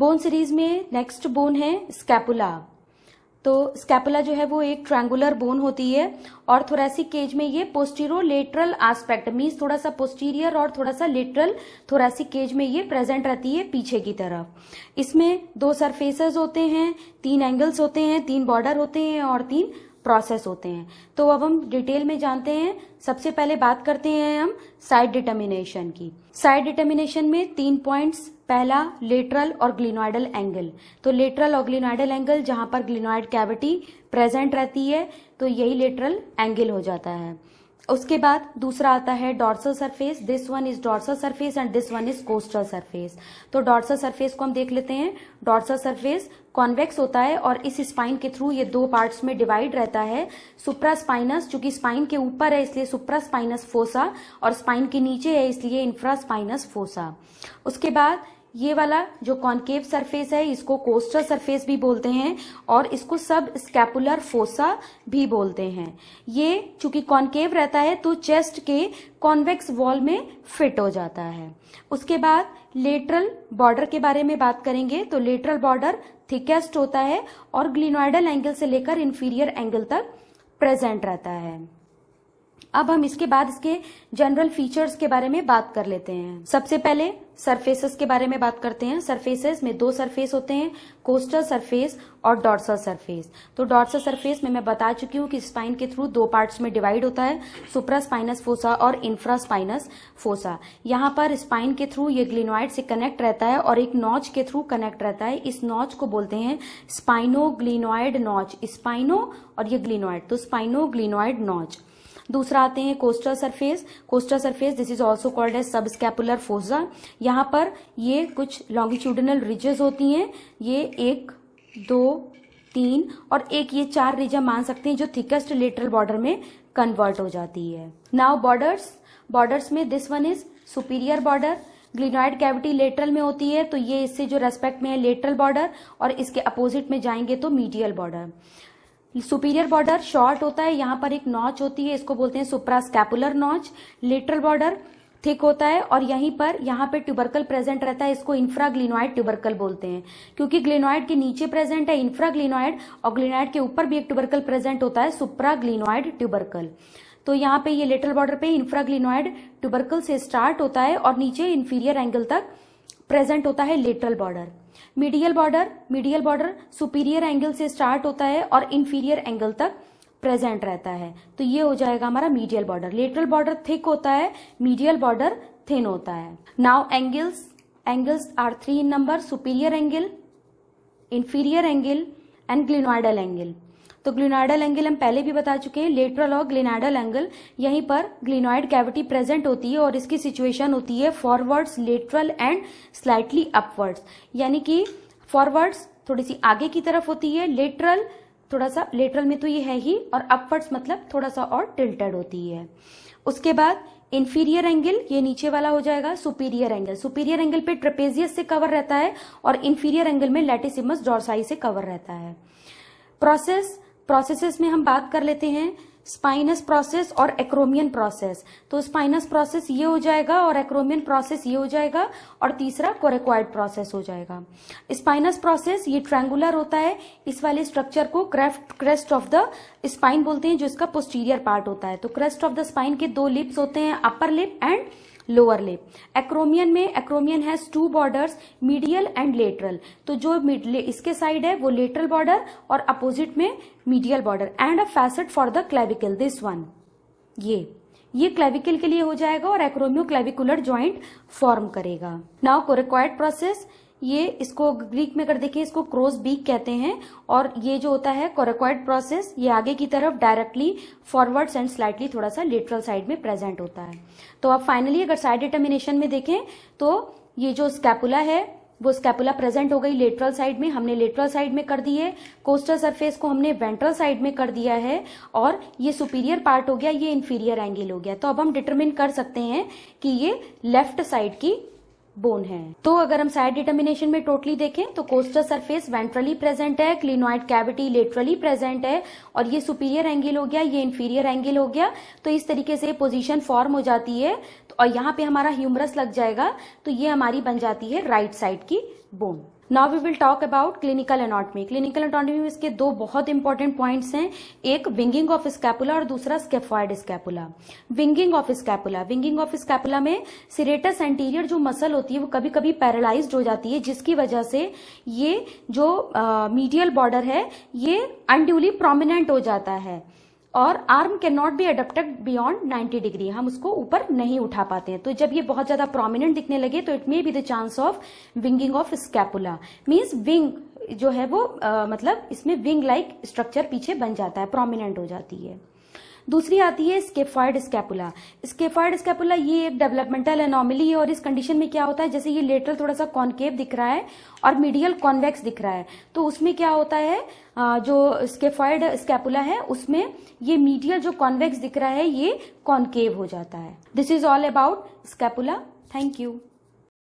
Bone series में next bone है scapula. तो स्कैपुला जो है वो एक ट्रायंगुलर बोन होती है और थोरैसिक केज में ये पोस्टीरो लेटरल एस्पेक्ट मीन्स थोड़ा सा पोस्टीरियर और थोड़ा सा लेटरल थोरैसिक केज में ये प्रेजेंट रहती है पीछे की तरफ। इसमें 2 सरफेसेस होते हैं, 3 एंगल्स होते हैं, 3 बॉर्डर होते हैं और 3 प्रोसेस होते हैं। तो अब हम डिटेल में जानते हैं। सबसे पहले बात करते हैं हम साइड डिटर्मिनेशन की। साइड डिटर्मिनेशन में 3 पॉइंट्स, पहला लेटरल और ग्लिनॉइडल एंगल। तो लेटरल और ग्लिनॉइडल एंगल जहां पर ग्लिनॉइड कैविटी प्रेजेंट रहती है तो यही लेटरल एंगल हो जाता है। उसके बाद दूसरा आता है dorsal surface. This one is dorsal surface and this one is coastal surface. तो डॉर्सल सरफेस को हम देख लेते हैं। डॉर्सल सरफेस कॉन्वेक्स होता है और इस स्पाइन के थ्रू ये 2 पार्ट्स में डिवाइड रहता है। सुप्रास्पाइनस, चूंकि स्पाइन के ऊपर है इसलिए सुप्रास्पाइनस फोसा और स्पाइन के नीचे है इसलिए इंफ्रास्पाइनस फोसा। उसके बाद ये वाला जो कॉन्केव सरफेस है इसको कोस्टल सरफेस भी बोलते हैं और इसको सब स्कैपुलर फोसा भी बोलते हैं। ये चूंकि कॉन्केव रहता है तो चेस्ट के कॉन्वेक्स वॉल में फिट हो जाता है। उसके बाद लेटरल बॉर्डर के बारे में बात करेंगे। तो लेटरल बॉर्डर थिकेस्ट होता है और ग्लिनॉइडल एंगल से लेकर इंफीरियर एंगल तक प्रेजेंट रहता है। अब हम इसके बाद इसके जनरल फीचर्स के बारे में बात कर लेते हैं। सबसे पहले सरफेसेस के बारे में बात करते हैं। सरफेसेस में 2 सरफेस होते हैं, कोस्टल सरफेस और डॉर्सल सरफेस। तो डॉर्सल सरफेस में मैं बता चुकी हूँ कि स्पाइन के थ्रू 2 पार्ट्स में डिवाइड होता है, सुप्रास्पाइनस फोसा और इंफ्रास्पाइनस फोसा। यहाँ पर स्पाइन के थ्रू ये ग्लिनॉइड से कनेक्ट रहता है और एक नॉच के थ्रू कनेक्ट रहता है। इस नॉच को बोलते हैं स्पाइनोग्लिनॉइड नॉच। स्पाइनो और ये ग्लिनॉइड, तो स्पाइनोग्लिनॉइड नॉच। दूसरा आते हैं costal surface. Costal surface this is also called as sub scapular fossa. यहाँ पर ये कुछ लॉन्गिट्यूडिनल रिजेस होती हैं। ये 1, 2, 3 और एक ये 4 रिज मान सकते हैं जो थिकेस्ट लेटरल बॉर्डर में कन्वर्ट हो जाती है। नाउ बॉर्डर्स में this one is superior border. Glenoid cavity lateral में होती है तो ये इससे जो रेस्पेक्ट में है लेटरल बॉर्डर और इसके अपोजिट में जाएंगे तो medial border. Superior border short होता है, यहाँ पर एक नॉच होती है, इसको बोलते हैं suprascapular notch. Lateral border thick होता है और यहाँ पे ट्यूबरकल प्रेजेंट रहता है, इसको इंफ्राग्लिनॉइड ट्यूबरकल बोलते हैं क्योंकि ग्लिनॉइड के नीचे प्रेजेंट है इंफ्राग्लिनॉइड और ग्लिनॉइड के ऊपर भी एक ट्यूबरकल प्रेजेंट होता है सुप्राग्लिनॉइड ट्यूबरकल। तो यहाँ पे ये लेटरल बॉर्डर पे इंफ्राग्लिनॉइड ट्यूबरकल से स्टार्ट होता है और नीचे इंफीरियर एंगल तक प्रेजेंट होता है lateral border. Medial border superior angle से स्टार्ट होता है और इंफीरियर एंगल तक प्रेजेंट रहता है। तो ये हो जाएगा हमारा medial border. Lateral border thick होता है, मीडियल बॉर्डर थिन होता है। Now angles are 3 in number, superior angle, inferior angle and glenoidal angle. तो ग्लिनॉइडल एंगल हम पहले भी बता चुके हैं, लेटरल और ग्लिनॉइडल एंगल, यहीं पर ग्लिनॉइड कैविटी प्रेजेंट होती है और इसकी सिचुएशन होती है forwards, lateral and slightly upwards. यानी कि फॉरवर्ड्स थोड़ी सी आगे की तरफ होती है, लेटरल थोड़ा सा, लेटरल में तो ये है ही, और अपवर्ड्स मतलब थोड़ा सा और टिल्टेड होती है। उसके बाद इंफीरियर एंगल ये नीचे वाला हो जाएगा। सुपीरियर एंगल पे ट्रेपेजियस से कवर रहता है और इंफीरियर एंगल में लैटिसिमस डॉर्साई से कवर रहता है। प्रोसेसेस में हम बात कर लेते हैं स्पाइनस प्रोसेस और एक्रोमियन प्रोसेस। तो स्पाइनस प्रोसेस ये हो जाएगा और एक्रोमियन प्रोसेस ये हो जाएगा और तीसरा कोरेक्वाइड प्रोसेस हो जाएगा। स्पाइनस प्रोसेस ये ट्रायंगुलर होता है, इस वाले स्ट्रक्चर को क्रेस्ट ऑफ द स्पाइन बोलते हैं जो इसका पोस्टीरियर पार्ट होता है। तो क्रेस्ट ऑफ द स्पाइन के 2 लिप्स होते हैं, upper lip and lower lip. Acromion has 2 borders, medial and lateral. तो जो इसके साइड है वो लेटरल बॉर्डर और अपोजिट में medial border and a facet for the clavicle, this one. ये क्लेविकल के लिए हो जाएगा और एक्रोमियो क्लेविकुलर ज्वाइंट फॉर्म करेगा। नाउ कोरेक्वाइड प्रोसेस, ये इसको ग्रीक में कर देखें, इसको क्रोस बीक कहते हैं और ये जो होता है कोरेक्वाइड प्रोसेस ये आगे की तरफ डायरेक्टली फॉरवर्ड्स एंड स्लाइटली थोड़ा सा लेटरल साइड में प्रेजेंट होता है। तो अब फाइनली अगर साइड डिटर्मिनेशन में देखें तो ये जो स्कैपुला है वो स्कैपुला प्रेजेंट हो गई लेटरल साइड में, हमने लेटरल साइड में कर दी है। कोस्टल सरफेस को हमने वेंट्रल साइड में कर दिया है और ये सुपीरियर पार्ट हो गया, ये इंफीरियर एंगल हो गया। तो अब हम डिटरमिन कर सकते हैं कि ये लेफ्ट साइड की बोन है। तो अगर हम साइड डिटर्मिनेशन में टोटली देखें तो कोस्टल सरफेस वेंट्रली प्रेजेंट है, क्लिनॉइड कैविटी लेटरली प्रेजेंट है और ये सुपीरियर एंगल हो गया, ये इंफीरियर एंगल हो गया। तो इस तरीके से पोजीशन फॉर्म हो जाती है और यहाँ पे हमारा ह्यूमरस लग जाएगा तो ये हमारी बन जाती है राइट साइड की bone. Now we will talk about clinical anatomy. Clinical anatomy में इसके दो बहुत इंपॉर्टेंट पॉइंट्स हैं, एक विंगिंग ऑफ स्कैपुला और दूसरा scaphoid scapula. Winging of scapula, winging of scapula में सिरेटस एंटीरियर जो मसल होती है वो कभी कभी पैरालाइज्ड हो जाती है, जिसकी वजह से ये जो मीडियल बॉर्डर है ये अनड्यूली प्रोमिनेंट हो जाता है और arm can not be adapted beyond 90 degree, हम उसको ऊपर नहीं उठा पाते हैं। तो जब ये बहुत ज्यादा प्रोमिनेंट दिखने लगे तो it may be the chance of winging of scapula. Means wing जो है वो मतलब इसमें विंग लाइक स्ट्रक्चर पीछे बन जाता है, प्रोमिनेंट हो जाती है। दूसरी आती है स्केफॉइड स्कैपुला। स्केफॉइड स्कैपुला ये एक डेवलपमेंटल एनोमली है और इस कंडीशन में क्या होता है, जैसे ये लेटरल थोड़ा सा कॉन्केव दिख रहा है और मीडियल कॉन्वेक्स दिख रहा है, तो उसमें क्या होता है जो स्केफॉइड स्कैपुला है उसमें ये मीडियल जो कॉन्वेक्स दिख रहा है ये कॉन्केव हो जाता है। This is all about scapula. Thank you.